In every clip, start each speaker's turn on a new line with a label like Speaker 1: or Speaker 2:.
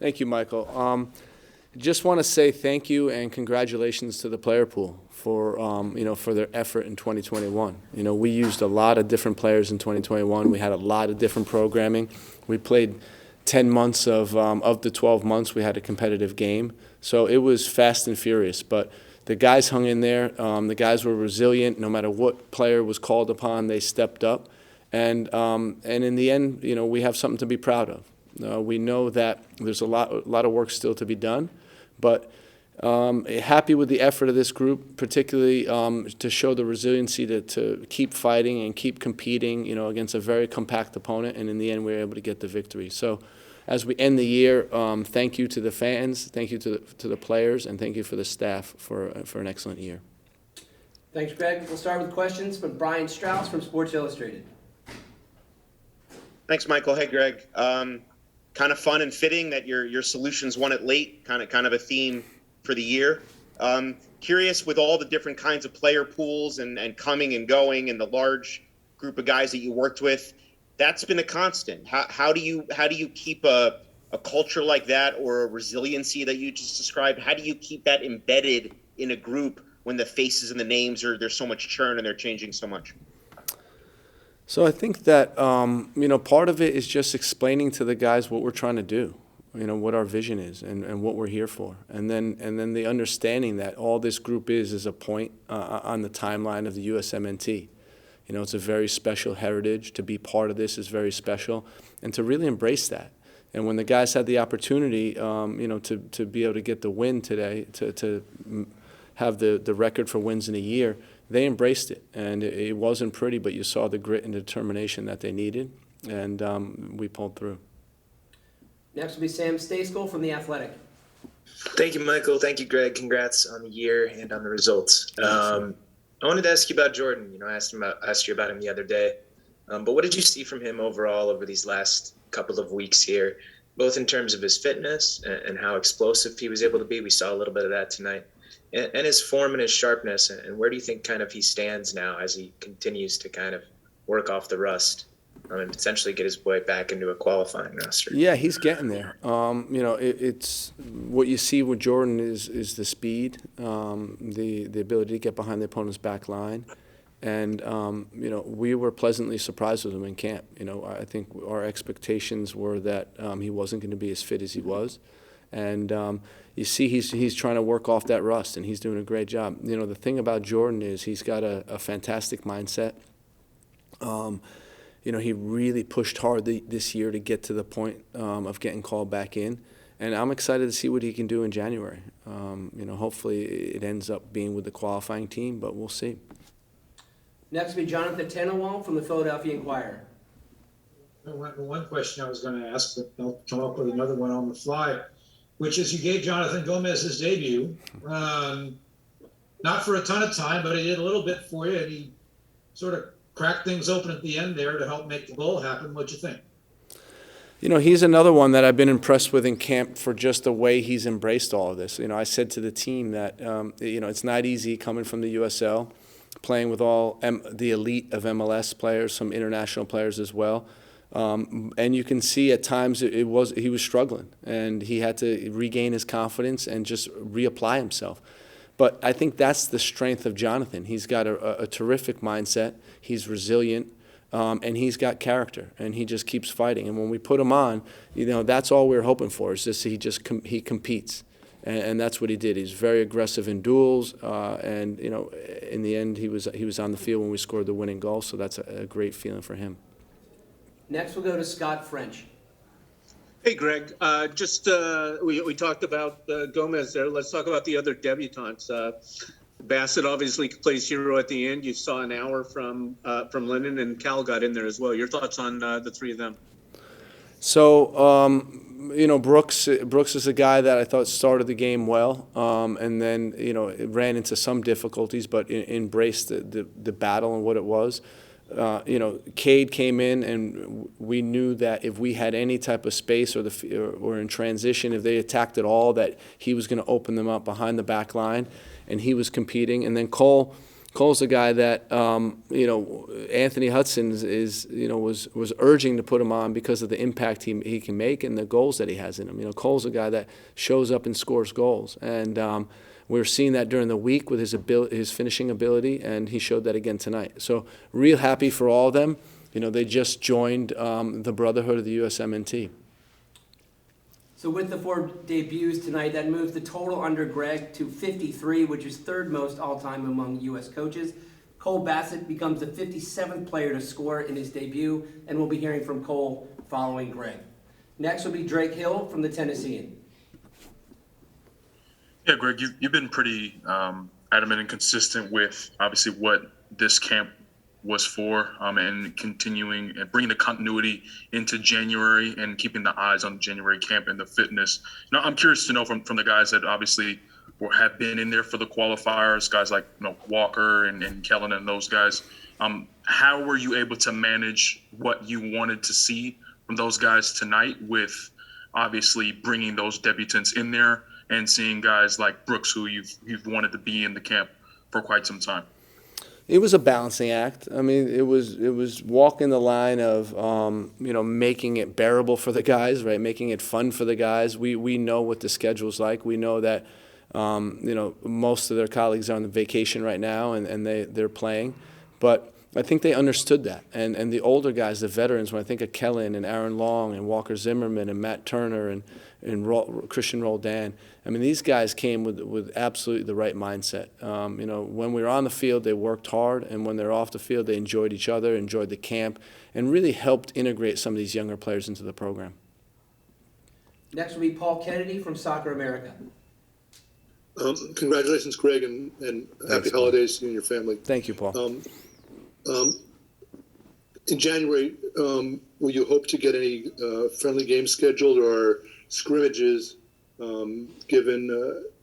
Speaker 1: Thank you, Michael. Just want to say thank you and congratulations to the player pool for for their effort in 2021. We used a lot of different players in 2021. We had a lot of different programming. We played 10 months of the 12 months. We had a competitive game, so it was fast and furious. But the guys hung in there. The guys were resilient. No matter what player was called upon, they stepped up, and in the end, we have something to be proud of. We know that there's a lot of work still to be done, but happy with the effort of this group, particularly to show the resiliency to keep fighting and keep competing, against a very compact opponent, and in the end, we were able to get the victory. So, as we end the year, thank you to the fans, thank you to the players, and thank you for the staff for an excellent year.
Speaker 2: Thanks, Greg. We'll start with questions from Brian Strauss from Sports Illustrated.
Speaker 3: Thanks, Michael. Hey, Greg. Kind of fun and fitting that your solutions won it late, kind of a theme for the year. Curious, with all the different kinds of player pools and coming and going and the large group of guys that you worked with, that's been a constant. How do you keep a culture like that, or a resiliency that you just described? How do you keep that embedded in a group when the faces and the names there's so much churn and they're changing so much?
Speaker 1: So I think that part of it is just explaining to the guys what we're trying to do, what our vision is and what we're here for, and then the understanding that all this group is a point on the timeline of the USMNT. It's a very special heritage. To be part of this is very special, and to really embrace that. And when the guys had the opportunity, to be able to get the win today, to have the record for wins in a year, they embraced it. And it wasn't pretty, but you saw the grit and determination that they needed, and we pulled through.
Speaker 2: Next will be Sam Stejskal from The Athletic.
Speaker 4: Thank you, Michael. Thank you, Greg. Congrats on the year and on the results. I wanted to ask you about Jordan. I asked you about him the other day. But what did you see from him overall over these last couple of weeks here, both in terms of his fitness and how explosive he was able to be? We saw a little bit of that tonight. And his form and his sharpness, and where do you think kind of he stands now as he continues to kind of work off the rust and potentially get his way back into a qualifying roster?
Speaker 1: Yeah, he's getting there. It's what you see with Jordan is the speed, the ability to get behind the opponent's back line, and we were pleasantly surprised with him in camp. I think our expectations were that he wasn't going to be as fit as he was, and you see he's trying to work off that rust, and he's doing a great job. The thing about Jordan is he's got a fantastic mindset. He really pushed hard this year to get to the point of getting called back in, and I'm excited to see what he can do in January. Hopefully it ends up being with the qualifying team, but we'll see.
Speaker 2: Next will be Jonathan Tannenwald from the Philadelphia Inquirer.
Speaker 5: One question I was going to ask, but I'll come up with another one on the fly, which is you gave Jonathan Gomez his debut, not for a ton of time, but he did a little bit for you, and he sort of cracked things open at the end there to help make the goal happen. What'd you think?
Speaker 1: He's another one that I've been impressed with in camp for just the way he's embraced all of this. I said to the team that, it's not easy coming from the USL, playing with all the elite of MLS players, some international players as well. And you can see at times he was struggling, and he had to regain his confidence and just reapply himself. But I think that's the strength of Jonathan. He's got a terrific mindset. He's resilient, and he's got character, and he just keeps fighting. And when we put him on, that's all we're hoping for is just he competes, and that's what he did. He's very aggressive in duels, and in the end he was on the field when we scored the winning goal. So that's a great feeling for him.
Speaker 2: Next we'll go to Scott French.
Speaker 6: Hey, Greg. We talked about Gomez there. Let's talk about the other debutants. Bassett obviously plays hero at the end. You saw an hour from Lennon, and Cal got in there as well. Your thoughts on the three of them?
Speaker 1: So, Brooks is a guy that I thought started the game well, and then it ran into some difficulties, but embraced the battle and what it was. Cade came in, and we knew that if we had any type of space or in transition, if they attacked at all, that he was going to open them up behind the back line, and he was competing. And then Cole Cole's a guy that, Anthony Hudson was urging to put him on because of the impact he can make and the goals that he has in him. Cole's a guy that shows up and scores goals. And we're seeing that during the week with his finishing ability, and he showed that again tonight. So real happy for all of them. They just joined the Brotherhood of the USMNT.
Speaker 2: So with the 4 debuts tonight, that moves the total under Gregg to 53, which is third most all-time among U.S. coaches. Cole Bassett becomes the 57th player to score in his debut, and we'll be hearing from Cole following Gregg. Next will be Drake Hill from the Tennessean.
Speaker 7: Yeah, Greg, you've been pretty adamant and consistent with obviously what this camp was for, and continuing and bringing the continuity into January and keeping the eyes on January camp and the fitness. I'm curious to know from the guys that obviously have been in there for the qualifiers, guys like Walker and Kellen and those guys. How were you able to manage what you wanted to see from those guys tonight with obviously bringing those debutants in there and seeing guys like Brooks, who you've wanted to be in the camp for quite some time?
Speaker 1: It was a balancing act. I mean, it was walking the line of making it bearable for the guys, right? Making it fun for the guys. We know what the schedule's like. We know that most of their colleagues are on vacation right now, and they're playing, but I think they understood that. And the older guys, the veterans, when I think of Kellen and Aaron Long and Walker Zimmerman and Matt Turner and Christian Roldan, I mean, these guys came with absolutely the right mindset. When we were on the field, they worked hard, and when they're off the field, they enjoyed each other, enjoyed the camp, and really helped integrate some of these younger players into the program.
Speaker 2: Next will be Paul Kennedy from Soccer America.
Speaker 8: Congratulations, Greg, and happy holidays to you and your family.
Speaker 1: Thank you, Paul.
Speaker 8: In January, will you hope to get any friendly games scheduled or scrimmages, given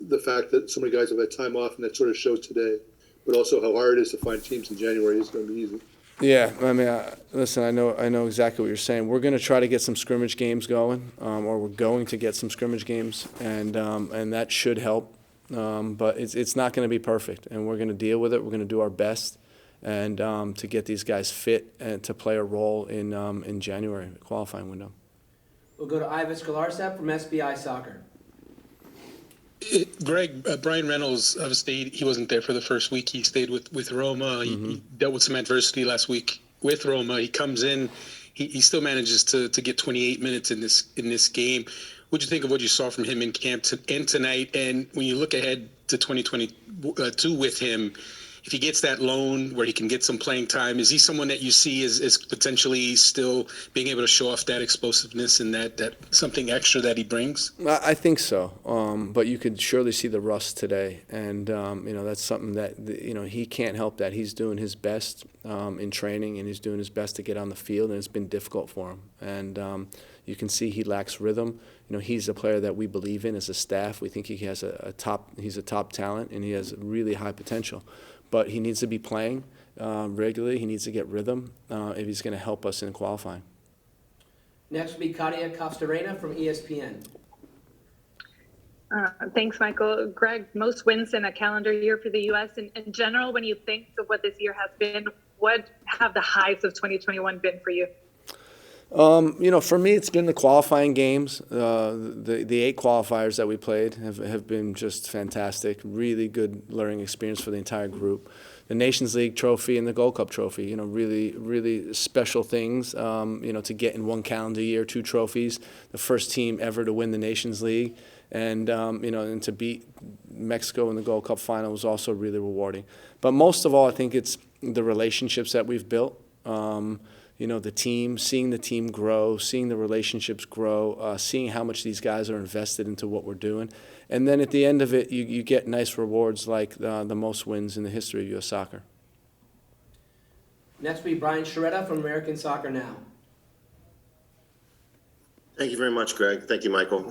Speaker 8: the fact that so many guys have had time off, and that sort of showed today, but also how hard it is to find teams in January is going to be easy.
Speaker 1: Yeah, I mean, listen, I know exactly what you're saying. We're going to try to get some scrimmage games going, or we're going to get some scrimmage games, and that should help. But it's not going to be perfect, and we're going to deal with it. We're going to do our best, and to get these guys fit and to play a role in January qualifying window.
Speaker 2: We'll go to Ivis Galarcep from SBI Soccer.
Speaker 9: Greg, Brian Reynolds obviously he wasn't there for the first week. He stayed with Roma. He dealt with some adversity last week with Roma. He comes in. He still manages to get 28 minutes in this game. What do you think of what you saw from him in camp and tonight? And when you look ahead to 2022 with him, if he gets that loan where he can get some playing time, is he someone that you see as potentially still being able to show off that explosiveness and that something extra that he brings?
Speaker 1: I think so, but you could surely see the rust today, and that's something that he can't help that. He's doing his best in training, and he's doing his best to get on the field, and it's been difficult for him. And you can see he lacks rhythm. He's a player that we believe in as a staff. We think he has he's a top talent, and he has really high potential. But he needs to be playing regularly. He needs to get rhythm if he's going to help us in qualifying.
Speaker 2: Next will be Katia Costarena from ESPN.
Speaker 10: Thanks, Michael. Greg, most wins in a calendar year for the U.S. In general, when you think of what this year has been, what have the highs of 2021 been for you?
Speaker 1: For me, it's been the qualifying games. The 8 qualifiers that we played have been just fantastic. Really good learning experience for the entire group. The Nations League trophy and the Gold Cup trophy, really, really special things, to get in one calendar year 2 trophies. The first team ever to win the Nations League. And, and to beat Mexico in the Gold Cup final was also really rewarding. But most of all, I think it's the relationships that we've built. The team, seeing the team grow, seeing the relationships grow, seeing how much these guys are invested into what we're doing. And then at the end of it, you get nice rewards like the most wins in the history of U.S. soccer.
Speaker 2: Next will be Brian Sciaretta from American Soccer Now.
Speaker 11: Thank you very much, Greg. Thank you, Michael.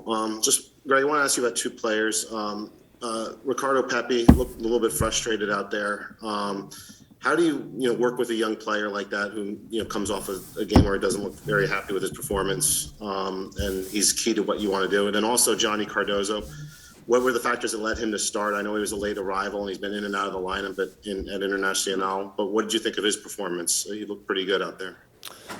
Speaker 11: Greg, I want to ask you about 2 players. Ricardo Pepi looked a little bit frustrated out there. How do you work with a young player like that who comes off a game where he doesn't look very happy with his performance, and he's key to what you want to do? And then also Johnny Cardozo, what were the factors that led him to start? I know he was a late arrival and he's been in and out of the lineup at Internacional, but what did you think of his performance? He looked pretty good out there.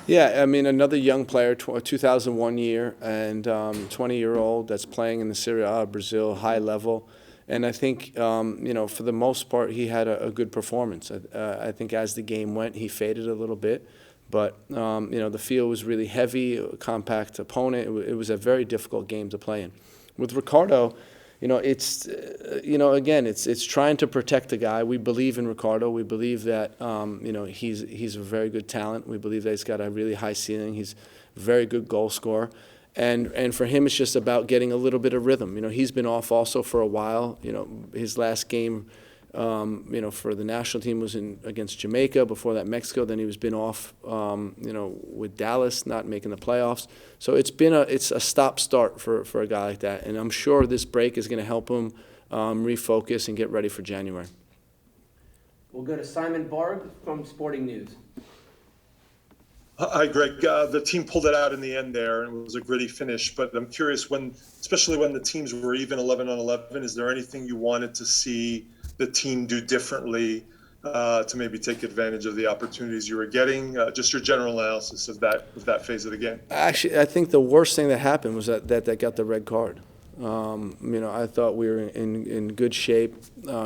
Speaker 1: Yeah, I mean, another young player, 2001 year, and 20-year-old that's playing in the Serie A of Brazil, high level. And I think, for the most part, he had a good performance. I think as the game went, he faded a little bit. But, the field was really heavy, a compact opponent. It was a very difficult game to play in. With Ricardo, it's, again, it's trying to protect the guy. We believe in Ricardo. We believe that, he's a very good talent. We believe that he's got a really high ceiling. He's a very good goal scorer. And for him, it's just about getting a little bit of rhythm. He's been off also for a while. His last game, for the national team was against Jamaica. Before that, Mexico. Then he was been off, with Dallas, not making the playoffs. So it's a stop-start for a guy like that. And I'm sure this break is going to help him refocus and get ready for January.
Speaker 2: We'll go to Simon Barg from Sporting News.
Speaker 12: Hi, Greg. The team pulled it out in the end there, and it was a gritty finish. But I'm curious, especially when the teams were even 11 on 11, is there anything you wanted to see the team do differently to maybe take advantage of the opportunities you were getting? Just your general analysis of that phase of the game.
Speaker 1: Actually, I think the worst thing that happened was that they got the red card. I thought we were in good shape,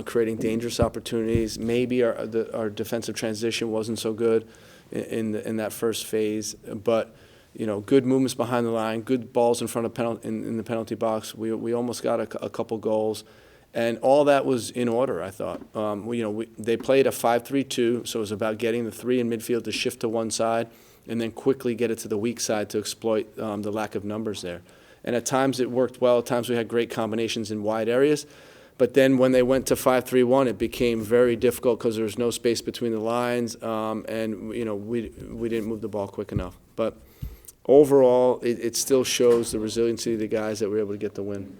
Speaker 1: creating dangerous opportunities. Maybe our defensive transition wasn't so good in that first phase, but good movements behind the line, good balls in front of in the penalty box. We almost got a couple goals, and all that was in order. I thought. They played a 5-3-2, so it was about getting the three in midfield to shift to one side, and then quickly get it to the weak side to exploit the lack of numbers there. And at times it worked well. At times we had great combinations in wide areas. But then when they went to 5-3-1, it became very difficult because there was no space between the lines, and we didn't move the ball quick enough. But overall, it still shows the resiliency of the guys that were able to get the win.